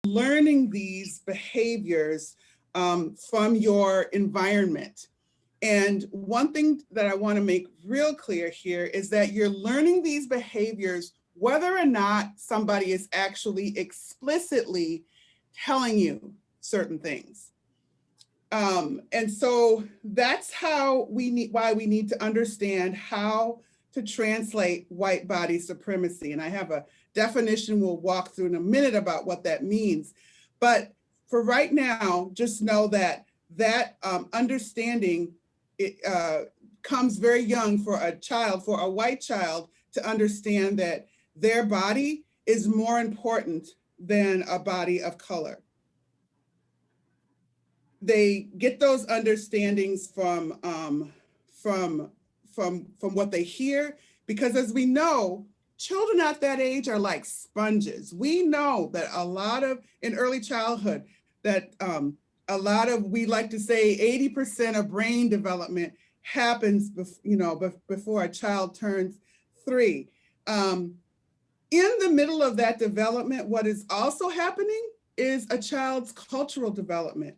learning these behaviors from your environment. And one thing that I want to make real clear here is that you're learning these behaviors whether or not somebody is actually explicitly telling you certain things. And so that's why we need to understand how to translate white body supremacy. And I have a definition we'll walk through in a minute about what that means. But for right now, just know that understanding comes very young for a white child, to understand that their body is more important than a body of color. They get those understandings from what they hear, because as we know, children at that age are like sponges. We know that in early childhood, that we like to say 80% of brain development happens before a child turns 3. In the middle of that development, what is also happening is a child's cultural development.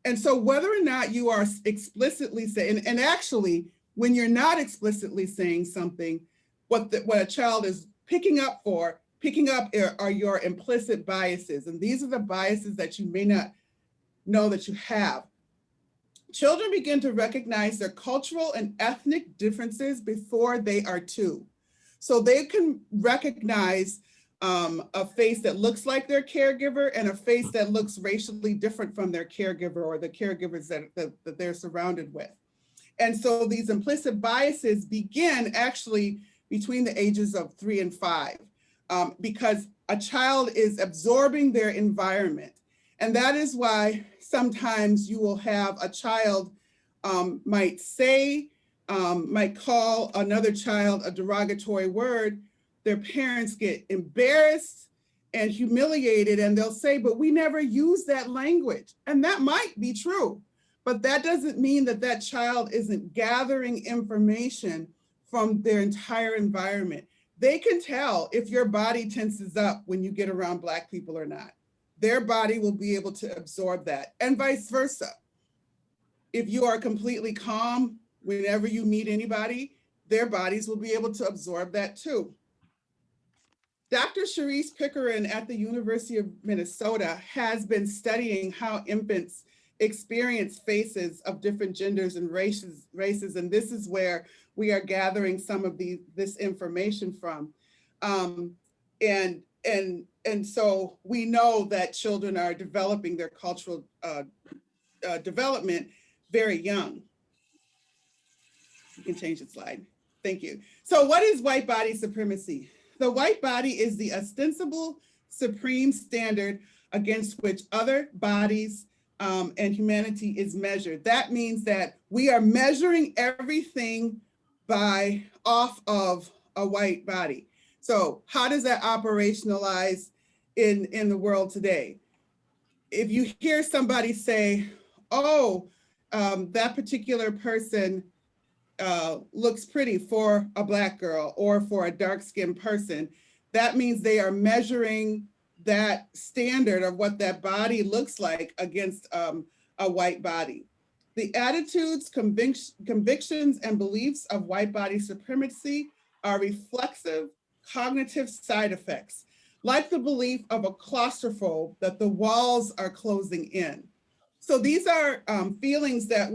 And so whether or not you are explicitly saying, and actually, when you're not explicitly saying something, what a child is picking up are your implicit biases. And these are the biases that you may not know that you have. Children begin to recognize their cultural and ethnic differences before they are 2. So they can recognize a face that looks like their caregiver and a face that looks racially different from their caregiver or the caregivers that they're surrounded with. And so these implicit biases begin actually between the ages of 3 and 5, because a child is absorbing their environment. And that is why sometimes you will have a child might call another child a derogatory word. Their parents get embarrassed and humiliated, and they'll say, but we never use that language. And that might be true, but that doesn't mean that that child isn't gathering information from their entire environment. They can tell if your body tenses up when you get around Black people or not. Their body will be able to absorb that, and vice versa. If you are completely calm whenever you meet anybody, their bodies will be able to absorb that too. Dr. Sharice Pickering at the University of Minnesota has been studying how infants experience faces of different genders and races, and this is where we are gathering some of this information from. And so we know that children are developing their cultural development very young. You can change the slide. Thank you. So what is white body supremacy? The white body is the ostensible supreme standard against which other bodies and humanity is measured. That means that we are measuring everything off of a white body. So how does that operationalize in the world today? If you hear somebody say, oh, that particular person looks pretty for a Black girl or for a dark-skinned person, that means they are measuring that standard of what that body looks like against a white body. The attitudes, convictions, and beliefs of white body supremacy are reflexive cognitive side effects, like the belief of a claustrophobe that the walls are closing in. So these are feelings that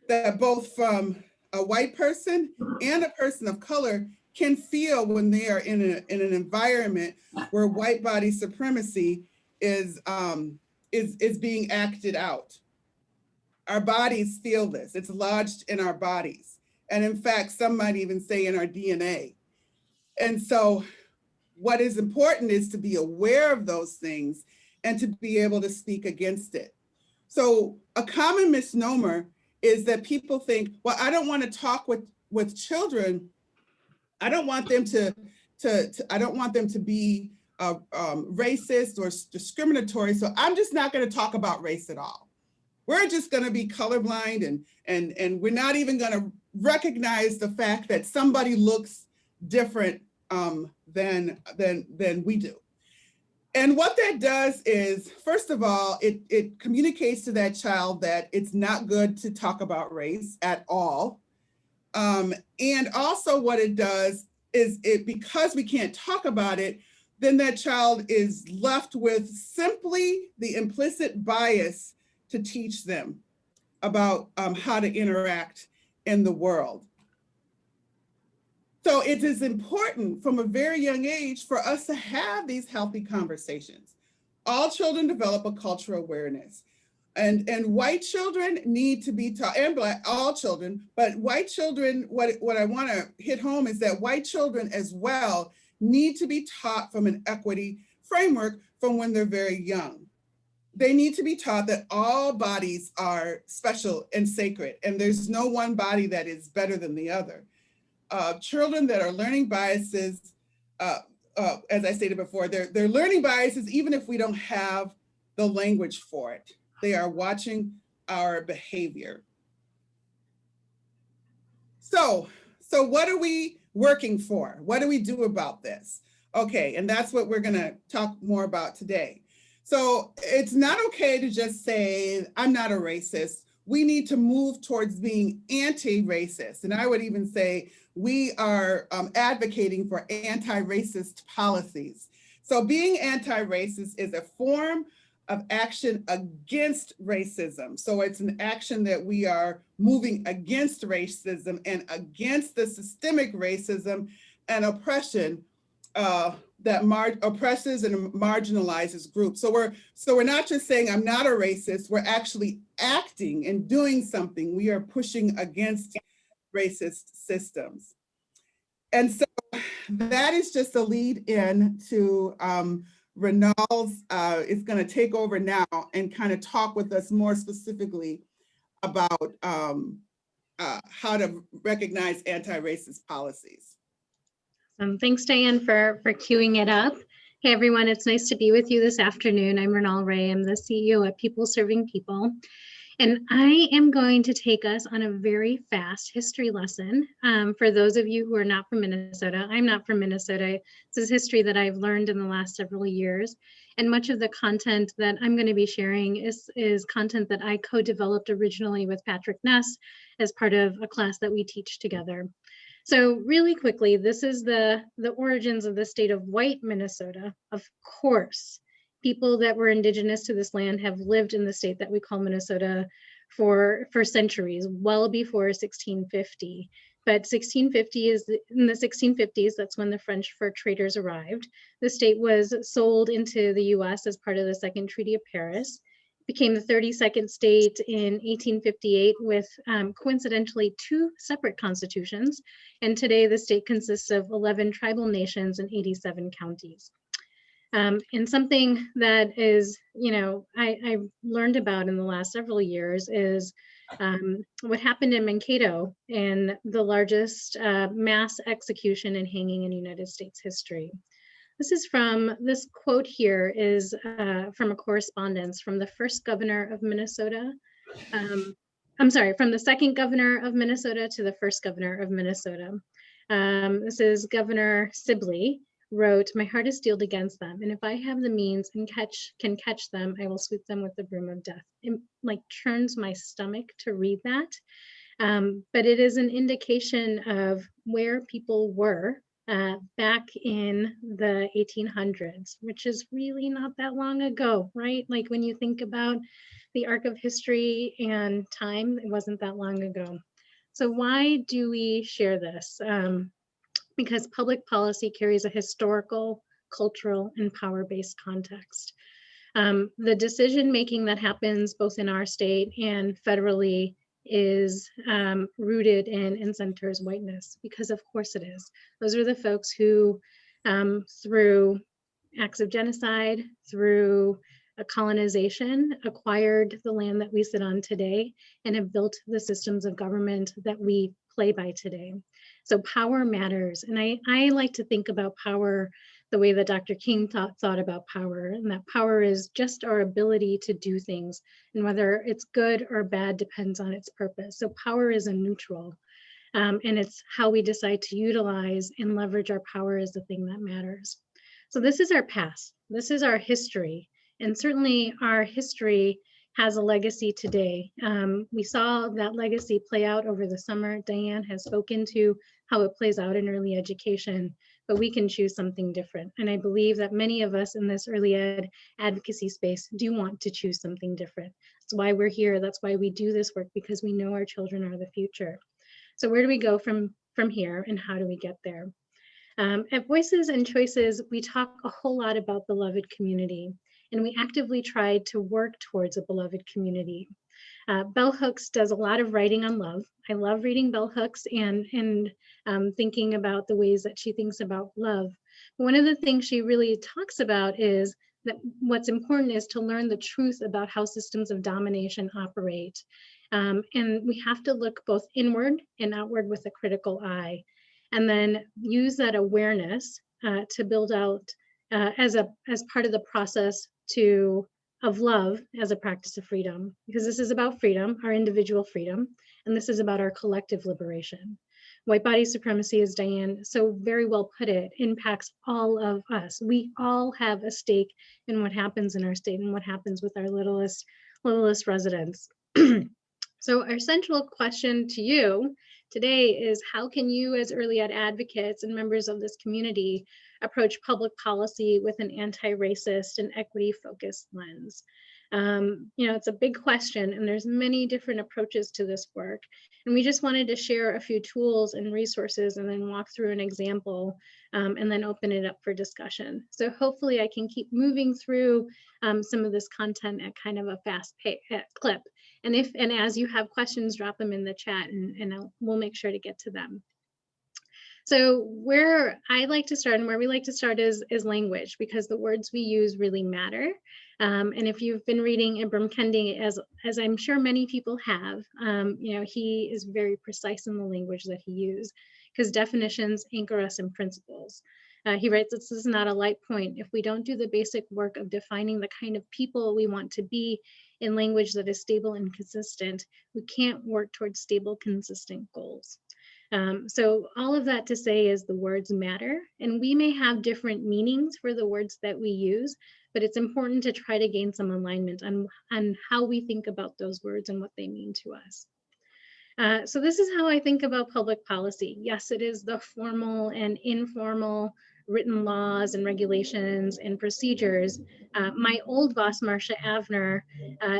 that both from a white person and a person of color can feel when they are in an environment where white body supremacy is being acted out. Our bodies feel this. It's lodged in our bodies. And in fact, some might even say in our DNA. And so what is important is to be aware of those things and to be able to speak against it. So a common misnomer is that people think, well, I don't want to talk with children. I don't want them to be racist or discriminatory. So I'm just not going to talk about race at all. We're just going to be colorblind and we're not even going to recognize the fact that somebody looks different than we do. And what that does is, first of all, it communicates to that child that it's not good to talk about race at all. And also what it does is because we can't talk about it, then that child is left with simply the implicit bias to teach them about how to interact in the world. So it is important from a very young age for us to have these healthy conversations. All children develop a cultural awareness. And white children need to be taught, and Black, all children, but white children, what I want to hit home is that white children as well need to be taught from an equity framework from when they're very young. They need to be taught that all bodies are special and sacred, and there's no one body that is better than the other. Children that are learning biases, as I stated before, they're learning biases even if we don't have the language for it. They are watching our behavior. So what are we working for? What do we do about this? Okay, and that's what we're gonna talk more about today. So it's not okay to just say, I'm not a racist. We need to move towards being anti-racist. And I would even say we are advocating for anti-racist policies. So being anti-racist is a form of action against racism. So it's an action that we are moving against racism and against the systemic racism and oppression that oppresses and marginalizes groups. So we're not just saying I'm not a racist, we're actually acting and doing something. We are pushing against racist systems. And so that is just a lead in to Renald's is going to take over now and kind of talk with us more specifically about how to recognize anti-racist policies. Thanks, Diane, for queuing it up. Hey, everyone, it's nice to be with you this afternoon. I'm Renald Ray. I'm the CEO at People Serving People. And I am going to take us on a very fast history lesson. For those of you who are not from Minnesota, I'm not from Minnesota. This is history that I've learned in the last several years. And much of the content that I'm going to be sharing is content that I co-developed originally with Patrick Ness as part of a class that we teach together. So really quickly, this is the origins of the state of white Minnesota. Of course, people that were indigenous to this land have lived in the state that we call Minnesota for centuries, well before 1650. But 1650 is in the 1650s, that's when the French fur traders arrived. The state was sold into the US as part of the Second Treaty of Paris. Became the 32nd state in 1858 with coincidentally 2 separate constitutions. And today the state consists of 11 tribal nations and 87 counties. And something that is, I learned about in the last several years is what happened in Mankato, and the largest mass execution and hanging in United States history. This quote here is from a correspondence from the first governor of Minnesota. I'm sorry, from the second governor of Minnesota to the first governor of Minnesota. This is Governor Sibley wrote, "My heart is steeled against them, and if I have the means and can catch them, I will sweep them with the broom of death." It like turns my stomach to read that. But it is an indication of where people were back in the 1800s, which is really not that long ago, right? Like when you think about the arc of history and time, it wasn't that long ago. So why do we share this? Because public policy carries a historical, cultural, and power-based context. The decision-making that happens both in our state and federally is rooted in and centers whiteness, because of course it is. Those are the folks who, through acts of genocide, through a colonization, acquired the land that we sit on today and have built the systems of government that we play by today. So power matters. And I like to think about power the way that Dr. King thought about power, and that power is just our ability to do things, and whether it's good or bad depends on its purpose. So power is a neutral, and it's how we decide to utilize and leverage our power is the thing that matters. So this is our past, this is our history, and certainly our history has a legacy today. We saw that legacy play out over the summer. Diane has spoken to how it plays out in early education, but we can choose something different. And I believe that many of us in this early ed advocacy space do want to choose something different. That's why we're here. That's why we do this work, because we know our children are the future. So where do we go from here, and how do we get there? At Voices and Choices, we talk a whole lot about beloved community, and we actively try to work towards a beloved community. Bell Hooks does a lot of writing on love. I love reading Bell Hooks and thinking about the ways that she thinks about love. One of the things she really talks about is that what's important is to learn the truth about how systems of domination operate. And we have to look both inward and outward with a critical eye, and then use that awareness to build out as part of the process of love as a practice of freedom, because this is about freedom, our individual freedom, and this is about our collective liberation. White body supremacy, as Diane so very well put it, impacts all of us. We all have a stake in what happens in our state and what happens with our littlest residents. So our central question to you today is, how can you as early ed advocates and members of this community approach public policy with an anti-racist and equity-focused lens? It's a big question, and there's many different approaches to this work. And we just wanted to share a few tools and resources and then walk through an example and then open it up for discussion. So hopefully I can keep moving through some of this content at kind of a fast clip. And as you have questions, drop them in the chat and we'll make sure to get to them. So where I like to start and where we like to start is language, because the words we use really matter. And if you've been reading Ibram Kendi, as I'm sure many people have, he is very precise in the language that he uses, because definitions anchor us in principles. He writes, this is not a light point. If we don't do the basic work of defining the kind of people we want to be in language that is stable and consistent, we can't work towards stable, consistent goals. So all of that to say is the words matter, and we may have different meanings for the words that we use, but it's important to try to gain some alignment on how we think about those words and what they mean to us. So this is how I think about public policy. Yes, it is the formal and informal written laws and regulations and procedures. My old boss, Marcia Avner,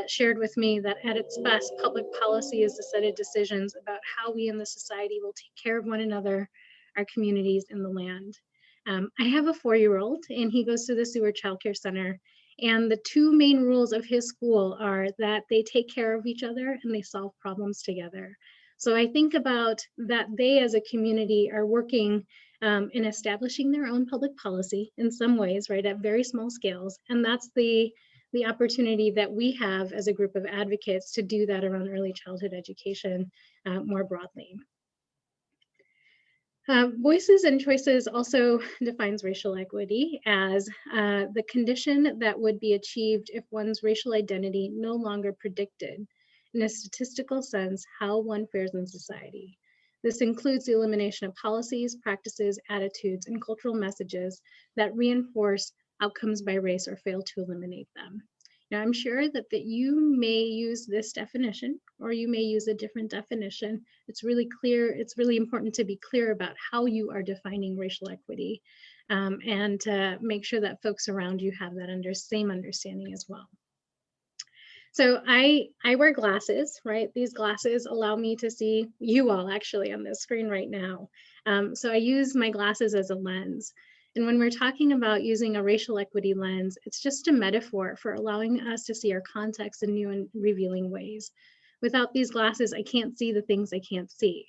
shared with me that at its best, public policy is a set of decisions about how we in the society will take care of one another, our communities, and the land. I have a 4-year-old, and he goes to the Seward Child Care Center. And the 2 main rules of his school are that they take care of each other and they solve problems together. So I think about that they as a community are working in establishing their own public policy in some ways, right, at very small scales. And that's the opportunity that we have as a group of advocates to do that around early childhood education more broadly. Voices and Choices also defines racial equity as the condition that would be achieved if one's racial identity no longer predicted, in a statistical sense, how one fares in society. This includes the elimination of policies, practices, attitudes, and cultural messages that reinforce outcomes by race or fail to eliminate them. Now, I'm sure that you may use this definition, or you may use a different definition. It's really clear, it's really important to be clear about how you are defining racial equity, and to make sure that folks around you have that same understanding as well. So I wear glasses, right? These glasses allow me to see you all actually on this screen right now. So I use my glasses as a lens. And when we're talking about using a racial equity lens, it's just a metaphor for allowing us to see our context in new and revealing ways. Without these glasses, I can't see the things I can't see.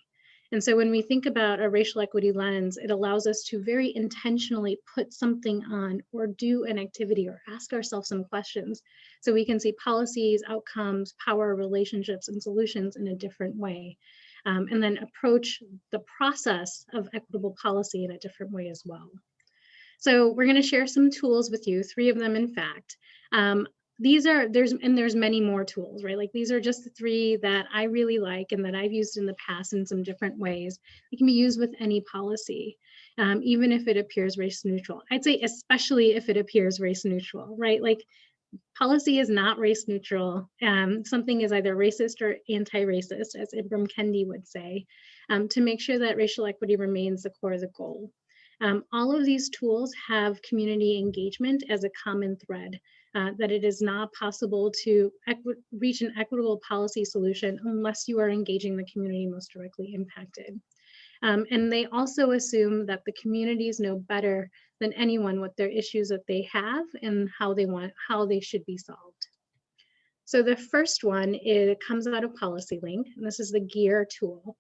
And so when we think about a racial equity lens, it allows us to very intentionally put something on or do an activity or ask ourselves some questions so we can see policies, outcomes, power, relationships, and solutions in a different way. And then approach the process of equitable policy in a different way as well. So we're going to share some tools with you, 3 of them in fact. There's many more tools, right? Like these are just the 3 that I really like and that I've used in the past in some different ways. They can be used with any policy. even if it appears race neutral. I'd say especially if it appears race neutral, right? Like policy is not race neutral. Something is either racist or anti-racist, as Ibram Kendi would say, to make sure that racial equity remains the core of the goal. All of these tools have community engagement as a common thread, that it is not possible to reach an equitable policy solution unless you are engaging the community most directly impacted. And they also assume that the communities know better than anyone what their issues that they have and how they should be solved. So the first one, it comes out of PolicyLink, and this is the GEAR tool.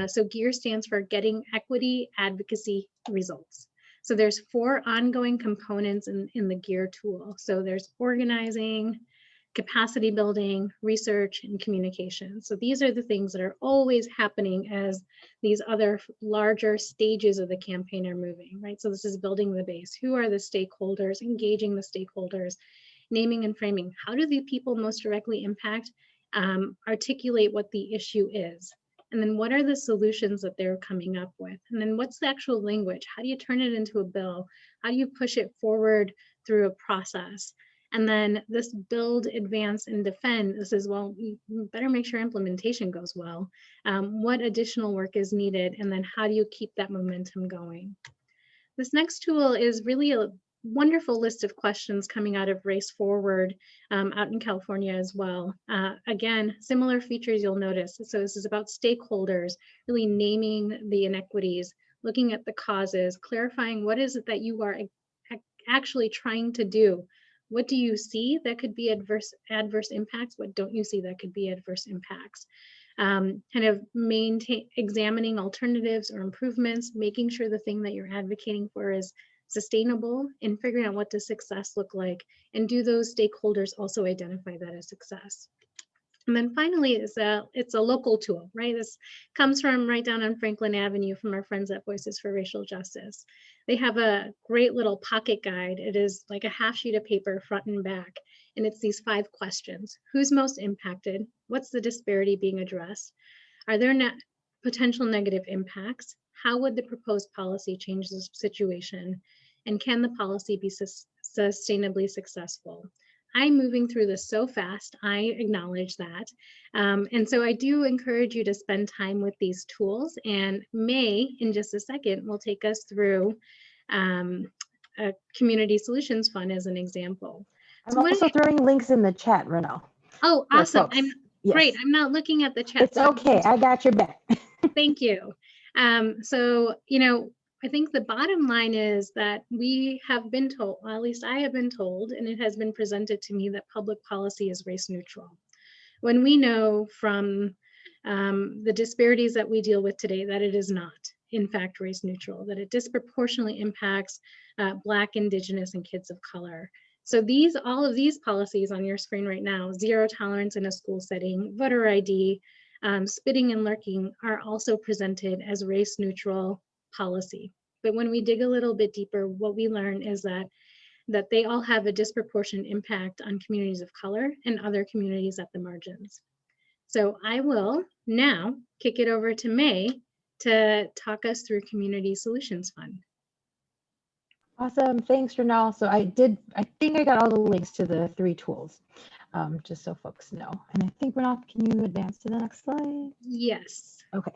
So GEAR stands for Getting Equity Advocacy Results. So there's 4 ongoing components in the GEAR tool. So there's organizing, capacity building, research, and communication. So these are the things that are always happening as these other larger stages of the campaign are moving, right? So this is building the base. Who are the stakeholders, engaging the stakeholders, naming and framing. How do the people most directly impact articulate what the issue is? And then what are the solutions that they're coming up with? And then what's the actual language? How do you turn it into a bill? How do you push it forward through a process? And then this build, advance, and defend, this is, well, we better make sure implementation goes well. What additional work is needed? And then how do you keep that momentum going? This next tool is really a wonderful list of questions coming out of Race Forward out in California as well. Again, similar features you'll notice. So this is about stakeholders, really naming the inequities, looking at the causes, clarifying what is it that you are actually trying to do. What do you see that could be adverse impacts? What don't you see that could be adverse impacts? Kind of examining alternatives or improvements, making sure the thing that you're advocating for is sustainable, and figuring out what does success look like, and do those stakeholders also identify that as success? And then finally, it's a local tool, right? This comes from right down on Franklin Avenue from our friends at Voices for Racial Justice. They have a great little pocket guide. It is like a half sheet of paper, front and back. And it's these 5 questions. Who's most impacted? What's the disparity being addressed? Are there potential negative impacts? How would the proposed policy change the situation? And can the policy be sustainably successful? I'm moving through this so fast, I acknowledge that. And so I do encourage you to spend time with these tools, and May, in just a second, will take us through a Community Solutions Fund as an example. I'm also throwing links in the chat, Renelle. Oh, awesome. Great. I'm not looking at the chat. It's okay. I got your back. Thank you. So, you know, I think the bottom line is that we have been told, well, at least I have been told, and it has been presented to me, that public policy is race neutral. When we know from the disparities that we deal with today that it is not, in fact, race neutral, that it disproportionately impacts Black, Indigenous, and kids of color. So all of these policies on your screen right now, zero tolerance in a school setting, voter ID, spitting and lurking, are also presented as race neutral policy. But when we dig a little bit deeper, what we learn is that they all have a disproportionate impact on communities of color and other communities at the margins. So I will now kick it over to May to talk us through Community Solutions Fund. Awesome, thanks, Renelle. So I think I got all the links to the 3 tools, just so folks know. And I think, Renelle, can you advance to the next slide? Yes. Okay.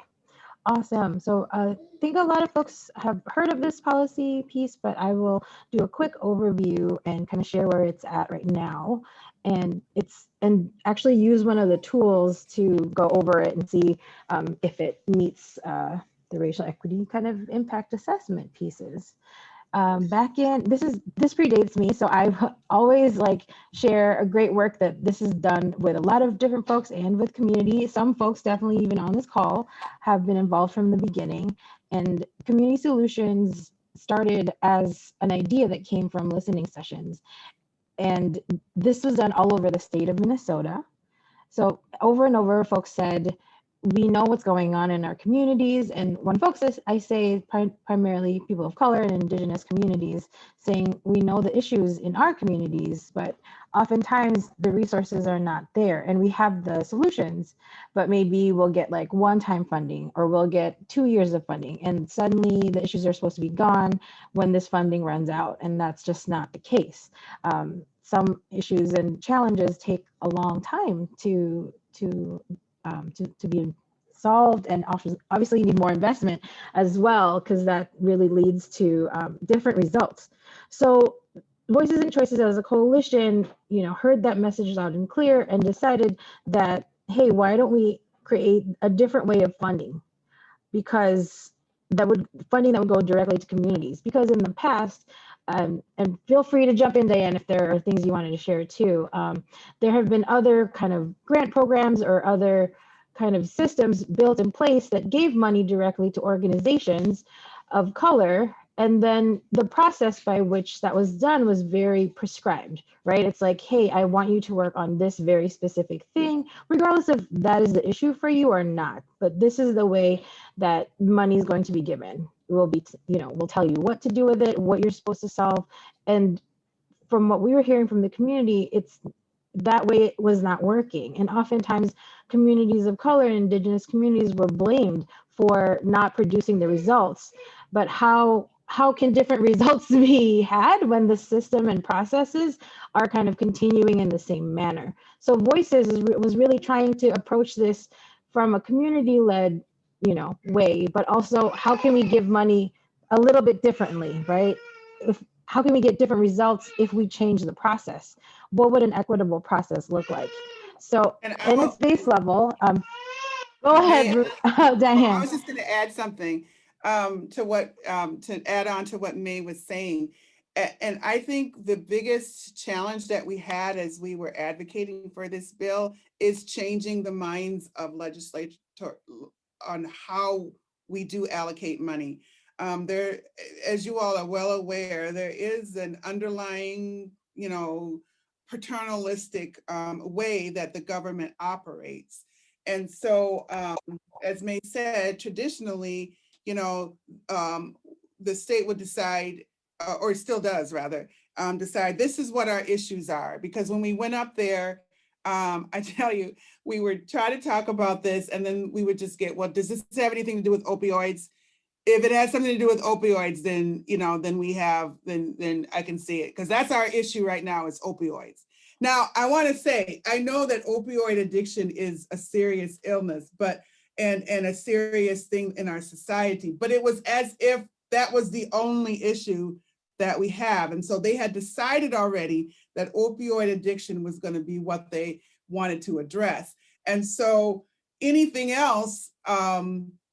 Awesome. So I think a lot of folks have heard of this policy piece, but I will do a quick overview and kind of share where it's at right now. And actually use one of the tools to go over it and see if it meets the racial equity kind of impact assessment pieces. Back in, this predates me, so I always share a great work that this is done with a lot of different folks and with community. Some folks definitely even on this call have been involved from the beginning. And Community Solutions started as an idea that came from listening sessions. And this was done all over the state of Minnesota. So over and over, folks said, we know what's going on in our communities. And when folks, I say primarily people of color and indigenous communities, saying we know the issues in our communities, but oftentimes the resources are not there and we have the solutions, but maybe we'll get like one-time funding or we'll get 2 years of funding and suddenly the issues are supposed to be gone when this funding runs out. And that's just not the case. Some issues and challenges take a long time to be solved, and obviously you need more investment as well, because that really leads to different results. So Voices and Choices as a coalition, heard that message loud and clear and decided that, hey, why don't we create a different way of funding? Because funding that would go directly to communities. Because in the past, and feel free to jump in, Diane, if there are things you wanted to share too. There have been other kind of grant programs or other kind of systems built in place that gave money directly to organizations of color. And then the process by which that was done was very prescribed, right? It's like, hey, I want you to work on this very specific thing, regardless if that is the issue for you or not. But this is the way that money is going to be given. We'll tell you what to do with it, what you're supposed to solve. And from what we were hearing from the community, it's that way it was not working. And oftentimes communities of color and indigenous communities were blamed for not producing the results. But how can different results be had when the system and processes are kind of continuing in the same manner? So Voices was really trying to approach this from a community-led way, but also how can we give money a little bit differently, right? How can we get different results if we change the process? What would an equitable process look like? So in its base level, go ahead, Diane. I was just going to add something to add on to what May was saying. And I think the biggest challenge that we had as we were advocating for this bill is changing the minds of legislators on how we do allocate money. There, as you all are well aware, there is an underlying, paternalistic way that the government operates. And so, as May said, traditionally, the state would decide, or it still does rather, decide this is what our issues are. Because when we went up there, I tell you, we would try to talk about this and then we would just get, well, does this have anything to do with opioids? If it has something to do with opioids, then, then I can see it, because that's our issue right now is opioids. Now, I want to say, I know that opioid addiction is a serious illness, and a serious thing in our society, but it was as if that was the only issue that we have. And so they had decided already that opioid addiction was going to be what they wanted to address. And so anything else,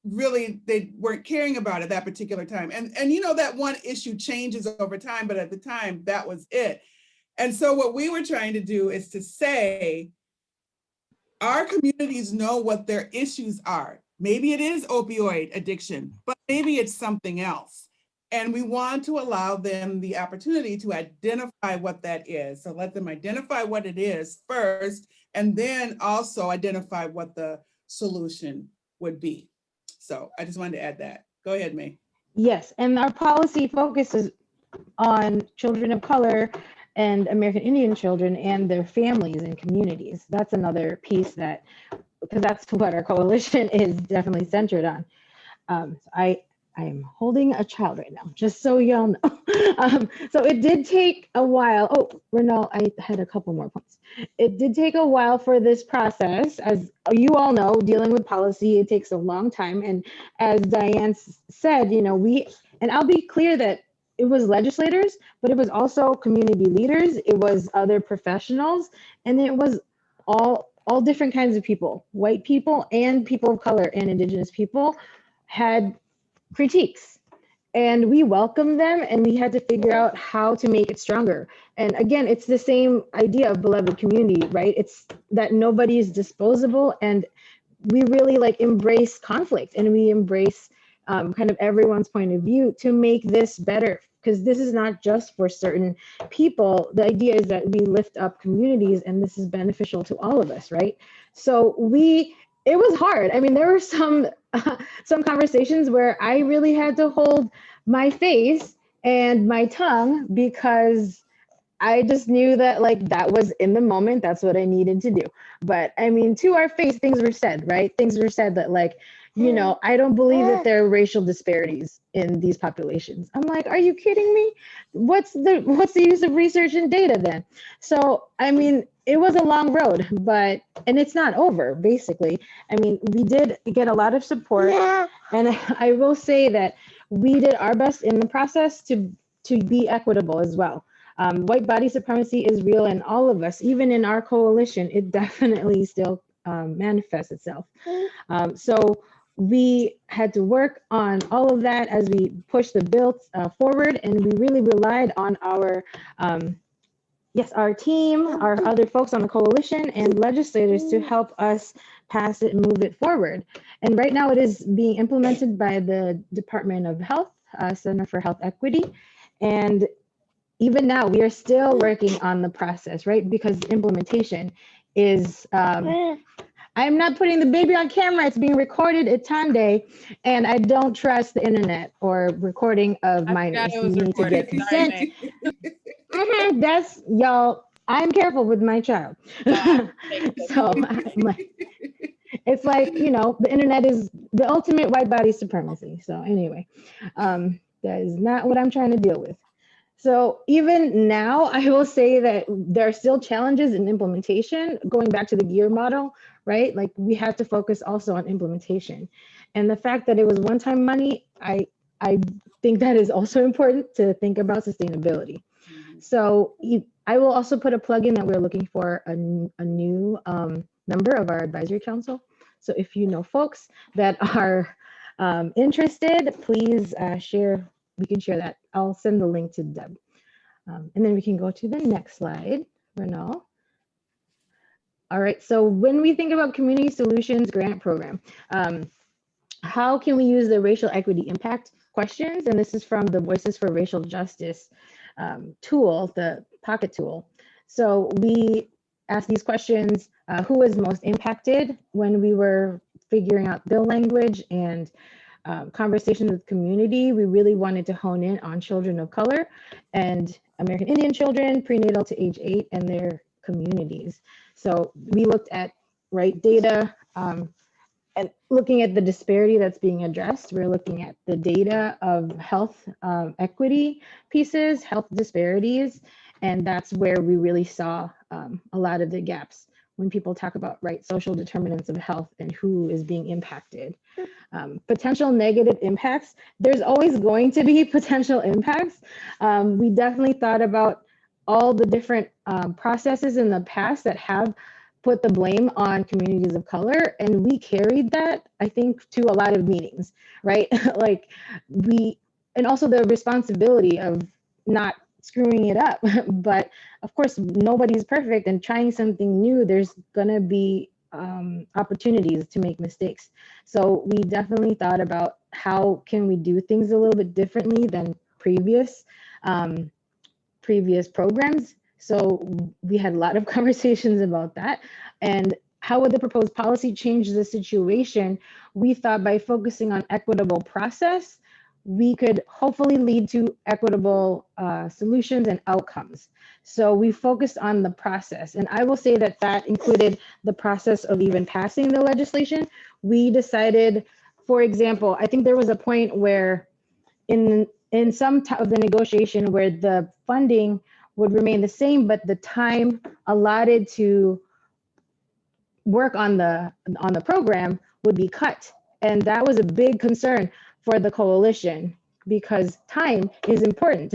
really, they weren't caring about at that particular time. And that one issue changes over time, but at the time, that was it. And so what we were trying to do is to say, our communities know what their issues are. Maybe it is opioid addiction, but maybe it's something else. And we want to allow them the opportunity to identify what that is. So let them identify what it is first, and then also identify what the solution would be. So I just wanted to add that. Go ahead, May. Yes, and our policy focuses on children of color and American Indian children and their families and communities. That's another piece because that's what our coalition is definitely centered on. I am holding a child right now, just so y'all know. So it did take a while. Oh, Renal, I had a couple more points. It did take a while for this process. As you all know, dealing with policy, it takes a long time. And as Diane said, and I'll be clear that it was legislators, but it was also community leaders. It was other professionals, and it was all different kinds of people, white people and people of color and indigenous people had critiques, and we welcomed them, and we had to figure out how to make it stronger. And again, it's the same idea of beloved community, right? It's that nobody is disposable, and we really embrace conflict, and we embrace kind of everyone's point of view to make this better, because this is not just for certain people. The idea is that we lift up communities, and this is beneficial to all of us, right? So we it was hard. I mean, there were some conversations where I really had to hold my face and my tongue because I just knew that like that was in the moment, that's what I needed to do. But I mean, to our face, things were said, right? Things were said that like, you know, I don't believe that there are racial disparities in these populations. I'm like, are you kidding me? What's the use of research and data then? So I mean, it was a long road, but and it's not over, basically. I mean, we did get a lot of support, and I will say that we did our best in the process to be equitable as well. White body supremacy is real in all of us, even in our coalition, it definitely still manifests itself. So we had to work on all of that as we pushed the bill forward, and we really relied on our team, our other folks on the coalition and legislators to help us pass it and move it forward. And right now it is being implemented by the Department of Health, Center for Health Equity. And even now we are still working on the process, right? Because implementation is, I'm not putting the baby on camera. It's being recorded at Tande, and I don't trust the internet or recording of minors. You need to get consent. That's y'all. I'm careful with my child. So it's like, you know, the internet is the ultimate white body supremacy. So anyway, that is not what I'm trying to deal with. So even now, I will say that there are still challenges in implementation, going back to the gear model, right? Like we have to focus also on implementation. And the fact that it was one-time money, I think that is also important to think about sustainability. So I will also put a plug in that we're looking for a new member of our advisory council. So if you know folks that are interested, please share. We can share that. I'll send the link to Deb. And then we can go to the next slide, Renal. All right, so when we think about Community Solutions Grant Program, how can we use the racial equity impact questions? And this is from the Voices for Racial Justice tool, the Pocket tool. So we asked these questions, who was most impacted when we were figuring out bill language and conversation with community. We really wanted to hone in on children of color and American Indian children, prenatal to age 8, and their communities. So we looked at data and looking at the disparity that's being addressed. We're looking at the data of health equity pieces, health disparities, and that's where we really saw a lot of the gaps when people talk about social determinants of health and who is being impacted. Potential negative impacts, there's always going to be potential impacts. We definitely thought about all the different processes in the past that have put the blame on communities of color, and we carried that, I think, to a lot of meetings, right? And also the responsibility of not screwing it up. But of course, nobody's perfect, and trying something new, there's gonna be opportunities to make mistakes. So we definitely thought about how can we do things a little bit differently than previous programs. So we had a lot of conversations about that. And how would the proposed policy change the situation? We thought by focusing on equitable process, we could hopefully lead to equitable solutions and outcomes. So we focused on the process. And I will say that that included the process of even passing the legislation. We decided, for example, I think there was a point where in some of the negotiation where the funding would remain the same, but the time allotted to work on the program would be cut. And that was a big concern for the coalition because time is important.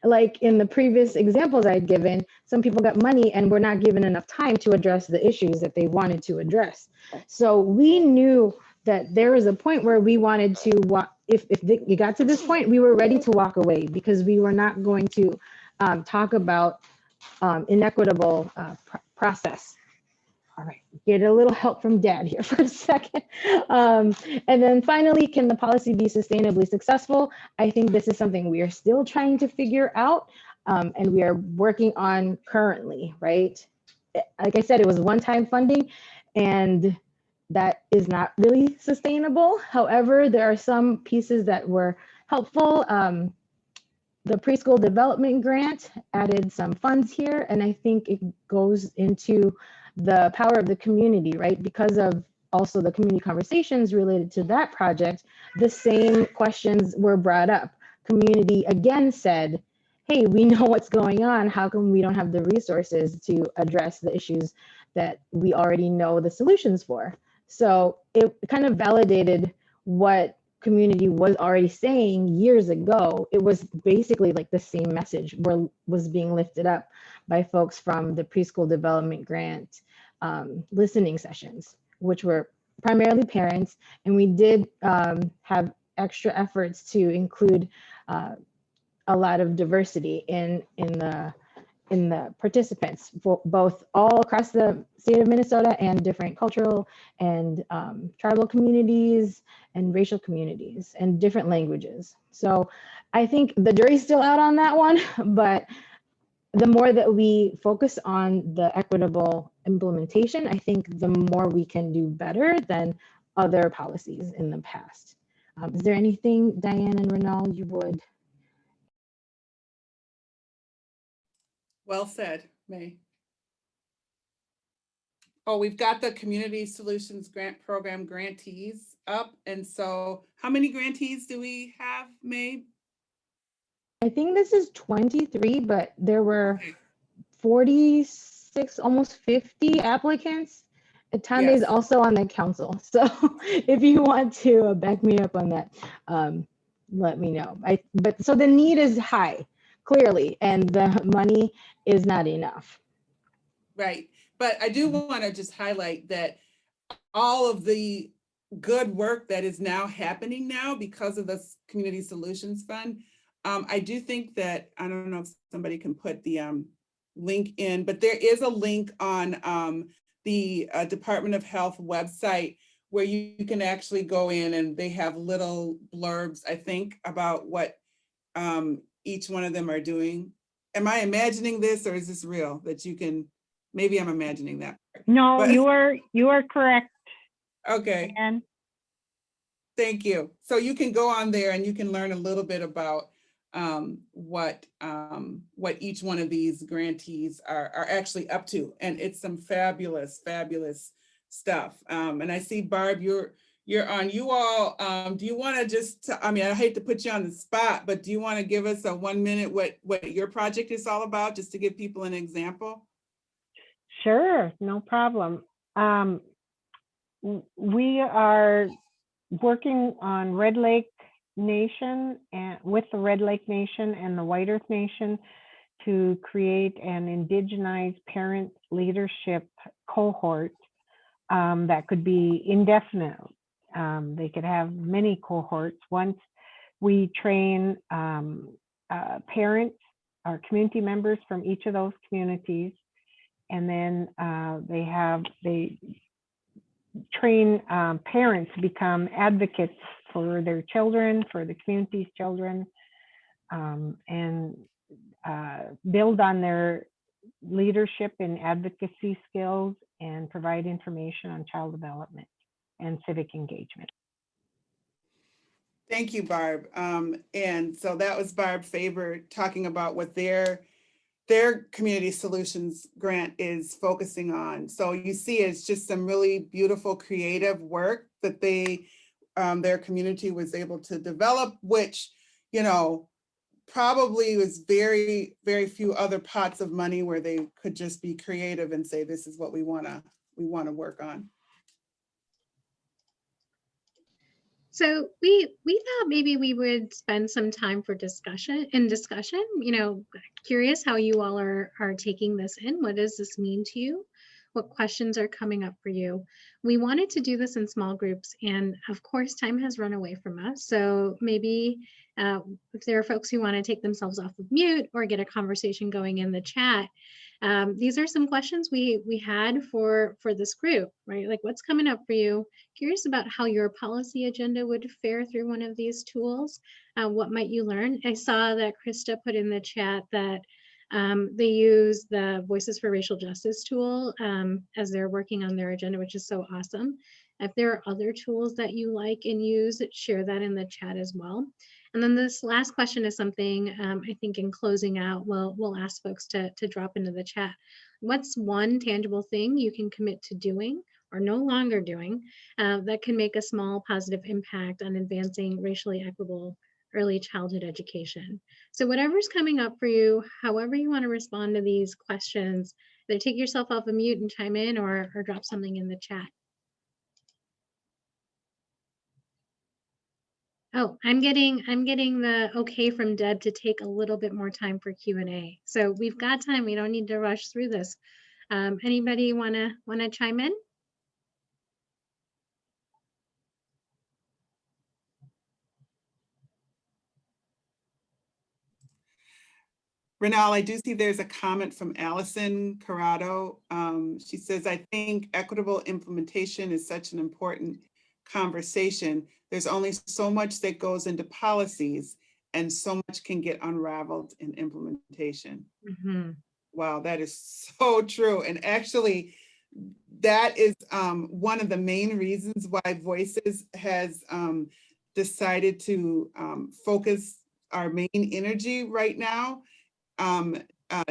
Like in the previous examples I'd given, some people got money and were not given enough time to address the issues that they wanted to address. So we knew that there was a point where we wanted to walk. If you got to this point, we were ready to walk away because we were not going to talk about inequitable process. All right, get a little help from Dad here for a second. And then finally, can the policy be sustainably successful? I think this is something we are still trying to figure out and we are working on currently, right? Like I said, it was one-time funding and that is not really sustainable. However, there are some pieces that were helpful. The preschool development grant added some funds here, and I think it goes into the power of the community, right? Because of also the community conversations related to that project, the same questions were brought up. Community again said, hey, we know what's going on. How come we don't have the resources to address the issues that we already know the solutions for? So it kind of validated what community was already saying years ago. It was basically like the same message was being lifted up by folks from the preschool development grant listening sessions, which were primarily parents. And we did have extra efforts to include a lot of diversity in the participants, for both all across the state of Minnesota and different cultural and tribal communities and racial communities and different languages. So I think the jury's still out on that one, but the more that we focus on the equitable implementation, I think the more we can do better than other policies in the past. Is there anything, Diane and Renal, you would? Well said, May. Oh, we've got the Community Solutions Grant Program grantees up. And so how many grantees do we have, May? I think this is 23, but there were 46, almost 50 applicants. Tande is Yes. also on the council. So if you want to back me up on that, let me know. But so the need is high, clearly, and the money is not enough. Right. But I do want to just highlight that all of the good work that is now happening now because of the Community Solutions Fund. I do think that, I don't know if somebody can put the link in, but there is a link on the Department of Health website where you can actually go in and they have little blurbs, I think, about what each one of them are doing. Am I imagining this, or is this real that you can, maybe I'm imagining that. No, But, you are correct. okay. And Thank you. So you can go on there and you can learn a little bit about what each one of these grantees are actually up to. And it's some fabulous, fabulous stuff. And I see, Barb, you're on. You all, do you want to just, I mean, I hate to put you on the spot, but do you want to give us a 1 minute what your project is all about, just to give people an example? sure, no problem. We are working on Red Lake Nation and with the Red Lake Nation and the White Earth Nation to create an indigenized parent leadership cohort that could be indefinite. They could have many cohorts. Once we train parents or community members from each of those communities, and then they train parents to become advocates for their children, for the community's children, and build on their leadership and advocacy skills and provide information on child development and civic engagement. Thank you, Barb. And so that was Barb Faber talking about what their Community Solutions grant is focusing on. So you see, it's just some really beautiful creative work that their community was able to develop, which, you know, probably was very, very few other pots of money where they could just be creative and say, this is what we want to work on. So we thought maybe we would spend some time for discussion, you know, curious how you all are taking this in. What does this mean to you? What questions are coming up for you? We wanted to do this in small groups, and of course time has run away from us. So maybe if there are folks who want to take themselves off of mute or get a conversation going in the chat, these are some questions we had for this group, right? Like, what's coming up for you? Curious about how your policy agenda would fare through one of these tools. What might you learn? I saw that Krista put in the chat that they use the Voices for Racial Justice tool as they're working on their agenda, which is so awesome. If there are other tools that you like and use, share that in the chat as well. And then this last question is something I think in closing out, we'll ask folks to drop into the chat. What's one tangible thing you can commit to doing or no longer doing that can make a small positive impact on advancing racially equitable early childhood education? So whatever's coming up for you, however you want to respond to these questions, either take yourself off of mute and chime in or drop something in the chat. Oh, I'm getting the okay from Deb to take a little bit more time for Q&A. So we've got time. We don't need to rush through this. Anybody wanna chime in? Renal, I do see there's a comment from Allison Corrado. She says, I think equitable implementation is such an important conversation. There's only so much that goes into policies and so much can get unraveled in implementation. Mm-hmm. Wow, that is so true. And actually, that is one of the main reasons why Voices has decided to focus our main energy right now.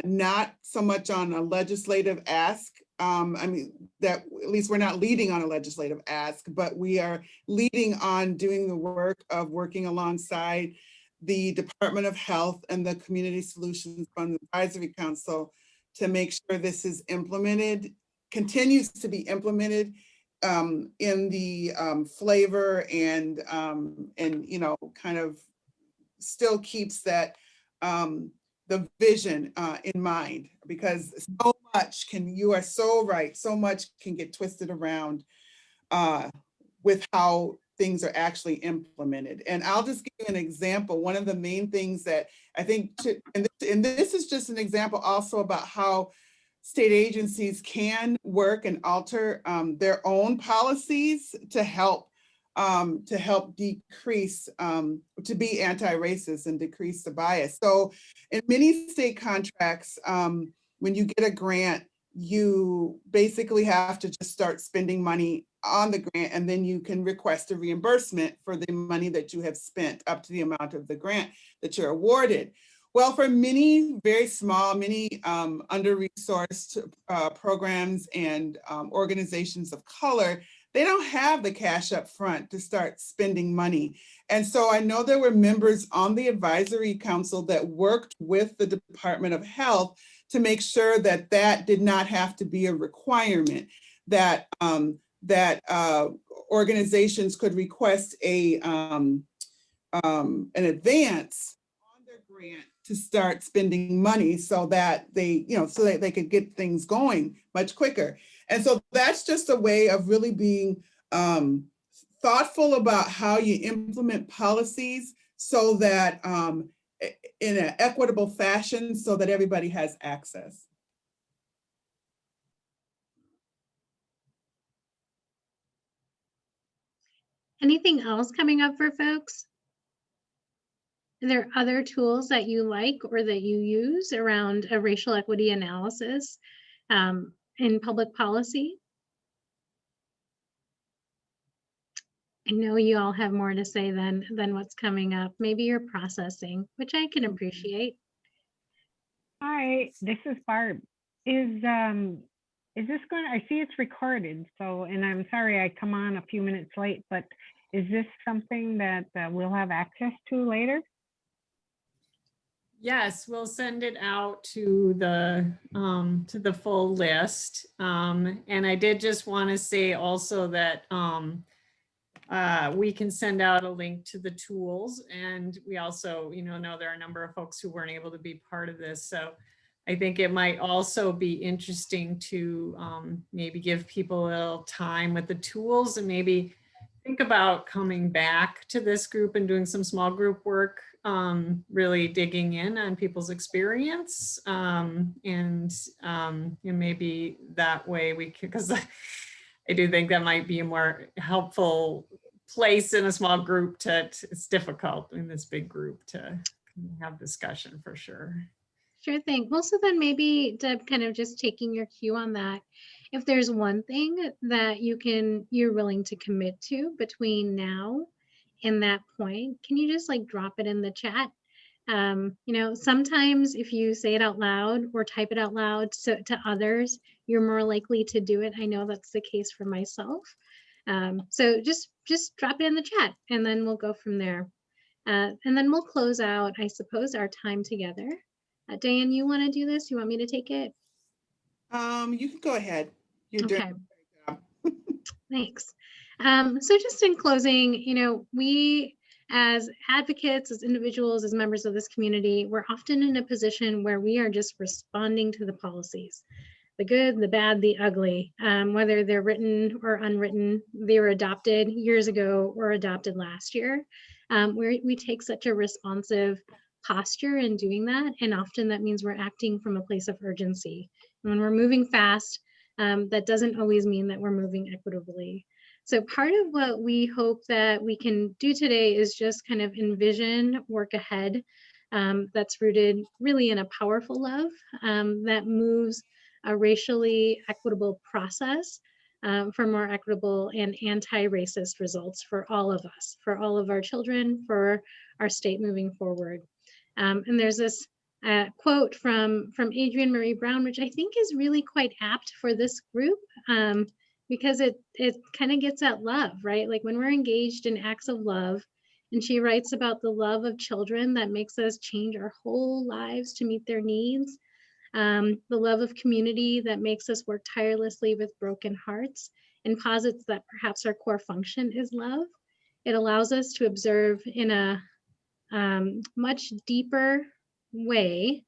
Not so much on a legislative ask. I mean, that at least we're not leading on a legislative ask, but we are leading on doing the work of working alongside the Department of Health and the Community Solutions Fund Advisory Council to make sure this is implemented, continues to be implemented in the flavor and you know, kind of still keeps that the vision in mind, because so much you are so right, so much can get twisted around with how things are actually implemented. And I'll just give you an example. One of the main things that I think, and this is just an example also about how state agencies can work and alter their own policies to help decrease, to be anti-racist and decrease the bias. So in many state contracts, when you get a grant, you basically have to just start spending money on the grant, and then you can request a reimbursement for the money that you have spent up to the amount of the grant that you're awarded. Well, for many very small, many under-resourced programs and organizations of color, they don't have the cash up front to start spending money. And so I know there were members on the advisory council that worked with the Department of Health to make sure that that did not have to be a requirement, that organizations could request an advance on their grant to start spending money so that they, you know, so that they could get things going much quicker. And so that's just a way of really being thoughtful about how you implement policies so that in an equitable fashion so that everybody has access. Anything else coming up for folks? Are there other tools that you like or that you use around a racial equity analysis in public policy? I know you all have more to say than what's coming up. Maybe you're processing, which I can appreciate. Hi, this is Barb. Is this going to, I see it's recorded, so, and I'm sorry I come on a few minutes late, but is this something that we'll have access to later? Yes, we'll send it out to the full list. And I did just want to say also that we can send out a link to the tools, and we also, know there are a number of folks who weren't able to be part of this. So I think it might also be interesting to maybe give people a little time with the tools and maybe think about coming back to this group and doing some small group work, really digging in on people's experience. And maybe that way we could, because I do think that might be a more helpful place in a small group it's difficult in this big group to have discussion for sure. Sure thing. Well, so then maybe Deb, kind of just taking your cue on that. If there's one thing that you're willing to commit to between now and that point, can you just like drop it in the chat? Sometimes if you say it out loud or type it out loud to others, you're more likely to do it. I know that's the case for myself. So just drop it in the chat and then we'll go from there. And then we'll close out, I suppose, our time together. Diane, you want to do this? You want me to take it? You can go ahead. You're doing Okay. a great job. Thanks. So just in closing, we as advocates, as individuals, as members of this community, we're often in a position where we are just responding to the policies, the good, the bad, the ugly, whether they're written or unwritten, they were adopted years ago or adopted last year. We take such a responsive posture in doing that. And often that means we're acting from a place of urgency. And when we're moving fast, that doesn't always mean that we're moving equitably. So part of what we hope that we can do today is just kind of envision work ahead that's rooted really in a powerful love that moves a racially equitable process for more equitable and anti-racist results for all of us, for all of our children, for our state moving forward. And there's this quote from Adrienne Marie Brown, which I think is really quite apt for this group because it kind of gets at love, right? Like when we're engaged in acts of love, and she writes about the love of children that makes us change our whole lives to meet their needs, the love of community that makes us work tirelessly with broken hearts, and posits that perhaps our core function is love. It allows us to observe in a much deeper way.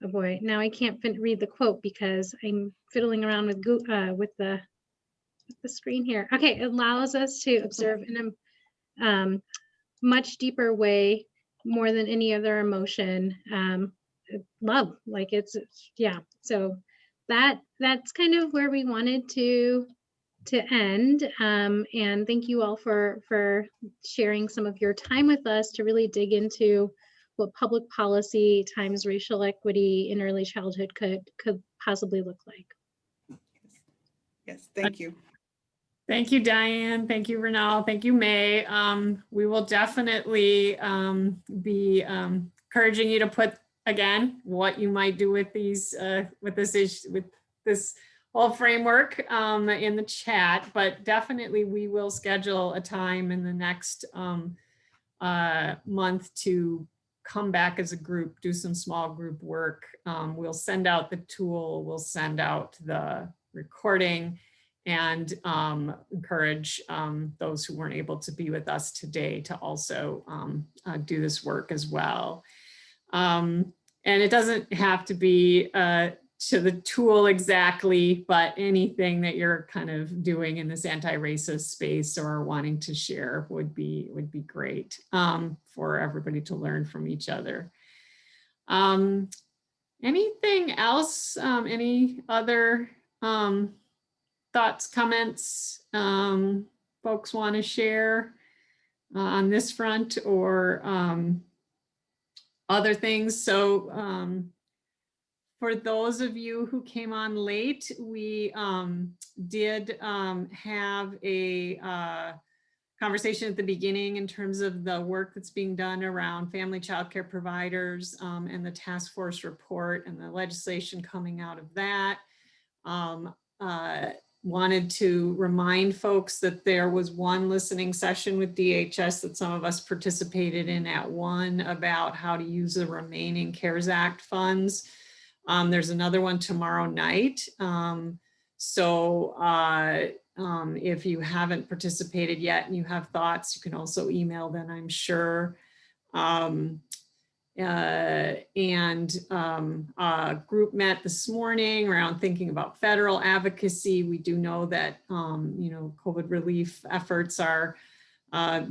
Oh boy, now I can't read the quote because I'm fiddling around with the screen here. Okay, it allows us to observe in a much deeper way, more than any other emotion, love. Like it's yeah. So that's kind of where we wanted to end. And thank you all for sharing some of your time with us to really dig into what public policy times racial equity in early childhood could possibly look like. Yes, thank you. Thank you, Diane. Thank you, Renal. Thank you, May. We will definitely be encouraging you to put again what you might do with these with this whole framework in the chat. But definitely, we will schedule a time in the next month to come back as a group, do some small group work. We'll send out the tool. We'll send out the recording. And encourage those who weren't able to be with us today to also do this work as well. And it doesn't have to be to the tool exactly, but anything that you're kind of doing in this anti-racist space or wanting to share would be great for everybody to learn from each other. Anything else? Any other thoughts, comments, folks want to share on this front or other things? So for those of you who came on late, we did have a conversation at the beginning in terms of the work that's being done around family child care providers and the task force report and the legislation coming out of that. Wanted to remind folks that there was one listening session with DHS that some of us participated in at one about how to use the remaining CARES Act funds. There's another one tomorrow night. If you haven't participated yet and you have thoughts, you can also email them, I'm sure. A group met this morning around thinking about federal advocacy. We do know that COVID relief efforts are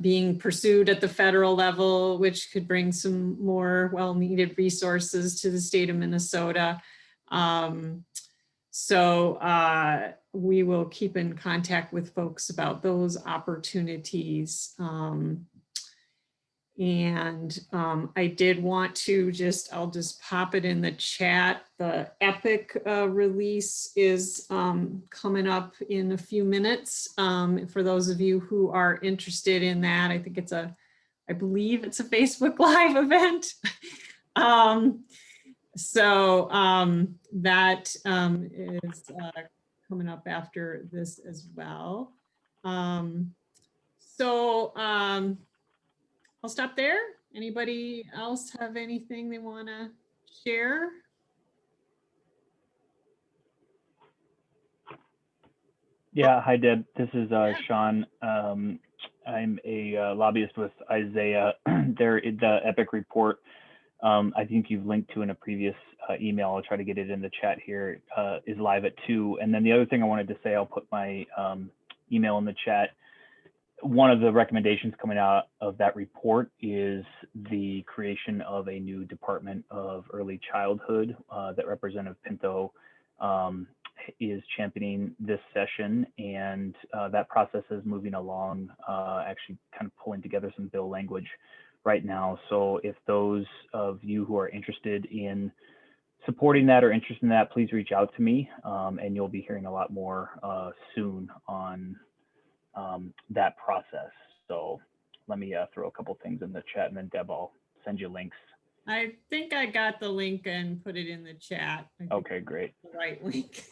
being pursued at the federal level, which could bring some more well-needed resources to the state of Minnesota. We will keep in contact with folks about those opportunities. And I did want to I'll just pop it in the chat. The EPIC release is coming up in a few minutes. For those of you who are interested in that, I think I believe it's a Facebook Live event. That is coming up after this as well. I'll stop there. Anybody else have anything they want to share? Yeah, hi Deb. This is Sean. I'm a lobbyist with Isaiah. The EPIC report, I think you've linked to in a previous email. I'll try to get it in the chat here. Is live at 2. And then the other thing I wanted to say, I'll put my email in the chat. One of the recommendations coming out of that report is the creation of a new Department of Early Childhood that Representative Pinto is championing this session, and that process is moving along, actually kind of pulling together some bill language right now. So if those of you who are interested in supporting that or interested in that, please reach out to me, and you'll be hearing a lot more soon on that process. So let me throw a couple things in the chat, and then Deb, I'll send you links. I think I got the link and put it in the chat. Okay, great. The right link.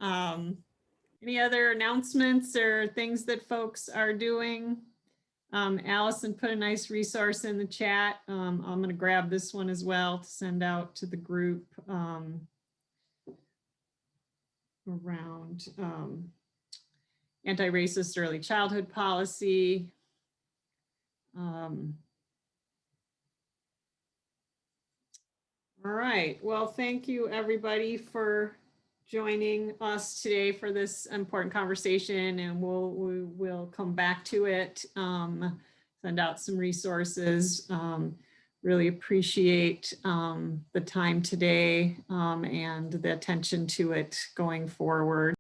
Any other announcements or things that folks are doing? Allison put a nice resource in the chat. I'm going to grab this one as well to send out to the group around anti-racist early childhood policy. All right, well, thank you everybody for joining us today for this important conversation, and we will come back to it, send out some resources. Really appreciate the time today and the attention to it going forward.